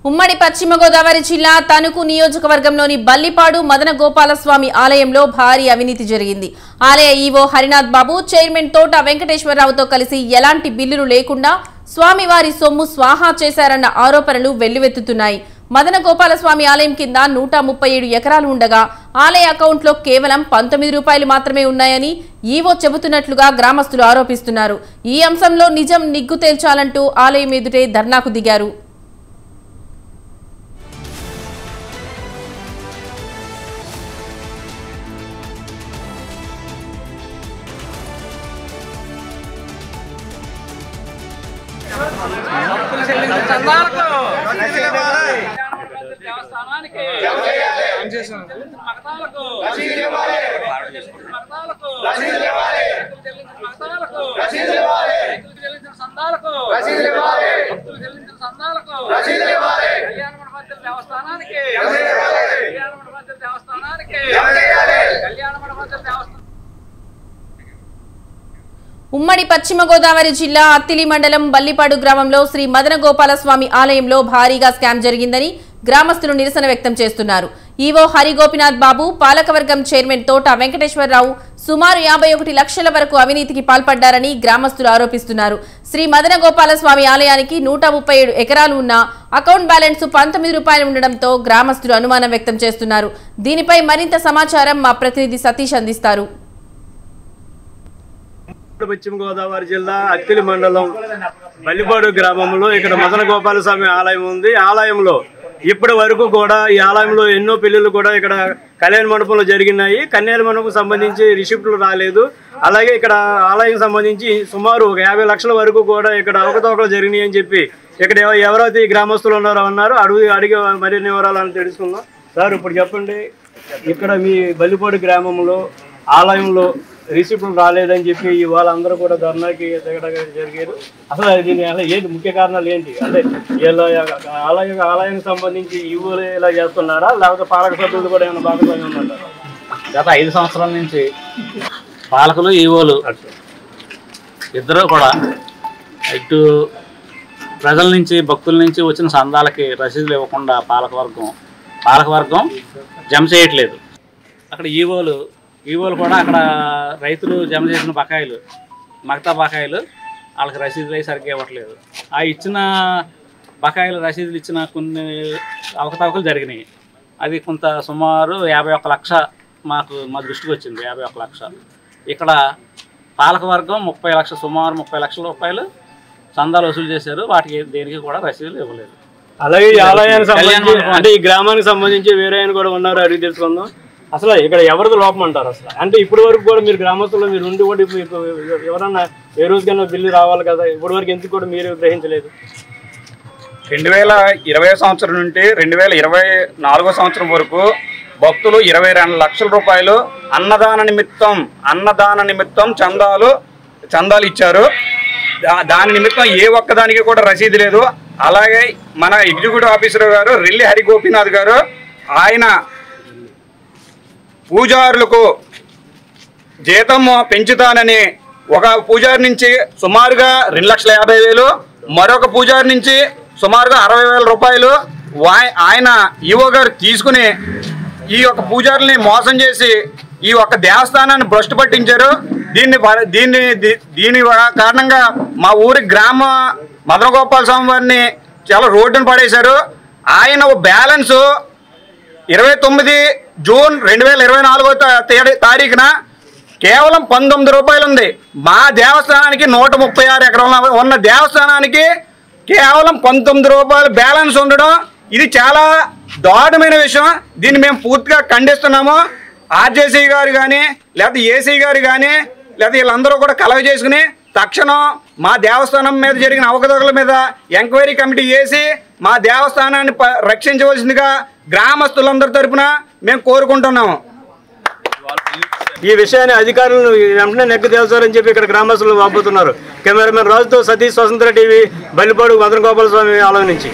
ఉమ్మడి పశ్చిమ గోదావరి జిల్లా తణుకు నియోజకవర్గంలోని బల్లిపాడు మదన గోపాలస్వామి ఆలయంలో భారీ అవినీతి జరిగింది. ఆలయ ఈవో హరినాథ్ బాబు, చైర్మన్ తోట వెంకటేశ్వరరావుతో కలిసి ఎలాంటి బిల్లులు లేకుండా స్వామివారి సొమ్ము స్వాహా చేశారన్న ఆరోపణలు వెల్లువెత్తుతున్నాయి. మదన గోపాలస్వామి ఆలయం కింద 137 ఎకరాలు ఉండగా ఆలయ అకౌంట్లో కేవలం 19 రూపాయలు మాత్రమే ఉన్నాయని ఈవో చెబుతున్నట్లుగా గ్రామస్తులు ఆరోపిస్తున్నారు. ఈ అంశంలో నిజం నిగ్గు తేల్చాలంటూ ఆలయం ఎదుటే ధర్నాకు దిగారు. ఉమ్మడి పశ్చిమ గోదావరి జిల్లా అత్తిలి మండలం బల్లిపాడు గ్రామంలో శ్రీ మదన గోపాలస్వామి ఆలయంలో భారీగా స్కామ్ జరిగిందని గ్రామస్తులు నిరసన వ్యక్తం చేస్తున్నారు. ఈవో హరిగోపినాథ్ బాబు, పాలకవర్గం చైర్మన్ తోట వెంకటేశ్వరరావు సుమారు 51 లక్షల వరకు అవినీతికి పాల్పడ్డారని గ్రామస్తులు ఆరోపిస్తున్నారు. శ్రీ మదన గోపాలస్వామి ఆలయానికి 137 ఎకరాలు ఉన్న అకౌంట్ బ్యాలెన్స్ 19 రూపాయలు ఉండడంతో గ్రామస్తులు అనుమానం వ్యక్తం చేస్తున్నారు. దీనిపై మరింత సమాచారం మా ప్రతినిధి సతీష్ అందిస్తారు. పశ్చిమ గోదావరి జిల్లా అత్తిలి మండలం బల్లిపాడు గ్రామంలో ఇక్కడ మదన గోపాలస్వామి ఆలయం ఉంది. ఆలయంలో ఇప్పటి వరకు కూడా ఈ ఆలయంలో ఎన్నో పెళ్లిళ్ళు కూడా ఇక్కడ కళ్యాణ మండపంలో జరిగినాయి. కళ్యాణ మండపం సంబంధించి రిసిప్ట్లు రాలేదు. అలాగే ఇక్కడ ఆలయం సంబంధించి సుమారు 50 లక్షల వరకు కూడా ఇక్కడ అవకతవకలు జరిగినాయి అని చెప్పి ఇక్కడ ఎవరైతే ఈ గ్రామస్తులు ఉన్నారో అన్నారు. అడిగి మరిన్ని వివరాలను తెలుసుకుందాం. సార్, ఇప్పుడు చెప్పండి, ఇక్కడ మీ బల్లిపాడు గ్రామంలో ఆలయంలో రిసిప్ట్లు రాలేదని చెప్పి వాళ్ళందరూ కూడా ధర్నాకి జరిగారు. అసలు దీని ఏంటి ముఖ్య కారణాలు ఏంటి? అంటే ఆలయానికి సంబంధించి ఈవోలు ఇలా చేస్తున్నారా, లేకపోతే పాలక సభ్యులు కూడా ఏమైనా భాగస్వామ్యం ఉన్నారా? గత 5 సంవత్సరాల నుంచి పాలకులు ఈవోలు ఇద్దరు కూడా ఇటు ప్రజల నుంచి భక్తుల నుంచి వచ్చిన సందాలకి రసీదులు ఇవ్వకుండా పాలకవర్గం జమ చేయట్లేదు. అక్కడ ఈవోలు కూడా అక్కడ రైతులు జమ చేసిన బకాయిలు, మగతా బకాయిలు వాళ్ళకి రసీదులు అవి సరిగ్గా ఇవ్వట్లేదు. ఆ ఇచ్చిన బకాయిలు రసీదులు ఇచ్చిన కొన్ని అవకతవకలు జరిగినాయి. అది కొంత సుమారు 51 లక్ష మా దృష్టికి వచ్చింది. 51 లక్ష ఇక్కడ పాలకవర్గం 30 లక్ష, సుమారు 30 లక్షల రూపాయలు చందాలు వసూలు చేశారు. వాటికి దేనికి కూడా రసీదులు ఇవ్వలేదు. అలాగే ఈ ఆలయానికి సంబంధించి అంటే ఈ గ్రామానికి సంబంధించి వేరే ఆయన కూడా ఉన్నారు, అడిగి తెలుసుకుందాం. అసలు ఇక్కడ ఎవరిది లోపం అంటారు? అసలు అంటే ఇప్పటి వరకు కూడా మీరు గ్రామస్తులు మీరు ఉండి కూడా మీకు ఎవరన్నా ఏ రోజుకైనా బిల్లు రావాలి కదా, ఇప్పటి వరకు ఎందుకు కూడా మీరు గ్రహించలేదు? 2020 సంవత్సరం నుండి 2024 సంవత్సరం వరకు భక్తులు 22 లక్షల రూపాయలు అన్నదాన నిమిత్తం చందాలు ఇచ్చారు. దాని నిమిత్తం ఏ ఒక్కదానికి కూడా రసీదు లేదు. అలాగే మన ఎగ్జిక్యూటివ్ ఆఫీసర్ గారు రెల్లి హరిగోపినాథ్ గారు ఆయన పూజారులకు జీతం పెంచుతానని ఒక పూజారి నుంచి సుమారుగా 2,50,000, మరొక పూజారి నుంచి సుమారుగా 60,000 రూపాయలు ఆయన ఈవో గారు తీసుకుని ఈ యొక్క పూజారుల్ని మోసం చేసి ఈ యొక్క దేవస్థానాన్ని భ్రష్టు పట్టించారు. దీని కారణంగా మా ఊరి గ్రామ మదన గోపాల స్వామి వారిని చాలా రోడ్డును పడేశారు. ఆయన బ్యాలెన్స్ 29 జూన్ 2024 తారీఖున కేవలం 19 రూపాయలు ఉంది. మా దేవస్థానానికి 136 ఎకరాలు ఉన్న దేవస్థానానికి కేవలం 19 రూపాయలు బ్యాలెన్స్ ఉండడం ఇది చాలా దారుణమైన విషయం. దీన్ని మేము పూర్తిగా ఖండిస్తున్నాము. ఆర్జేసీ గారు కానీ లేకపోతే ఏసీ గారు కానీ లేకపోతే వీళ్ళందరూ కూడా కలవ చేసుకుని తక్షణం మా దేవస్థానం మీద జరిగిన అవకతవకల మీద ఎంక్వైరీ కమిటీ వేసి మా దేవస్థానాన్ని రక్షించవలసిందిగా గ్రామస్తులందరి తరపున మేము కోరుకుంటున్నాము. ఈ విషయాన్ని అధికారులు వెంటనే నెగ్గు తేల్చారని చెప్పి ఇక్కడ గ్రామస్తులు వాపోతున్నారు. కెమెరామెన్ రాజుతో సతీష్, స్వతంత్ర టీవీ, బల్లిపాడు మదన గోపాలస్వామి ఆలయం నుంచి.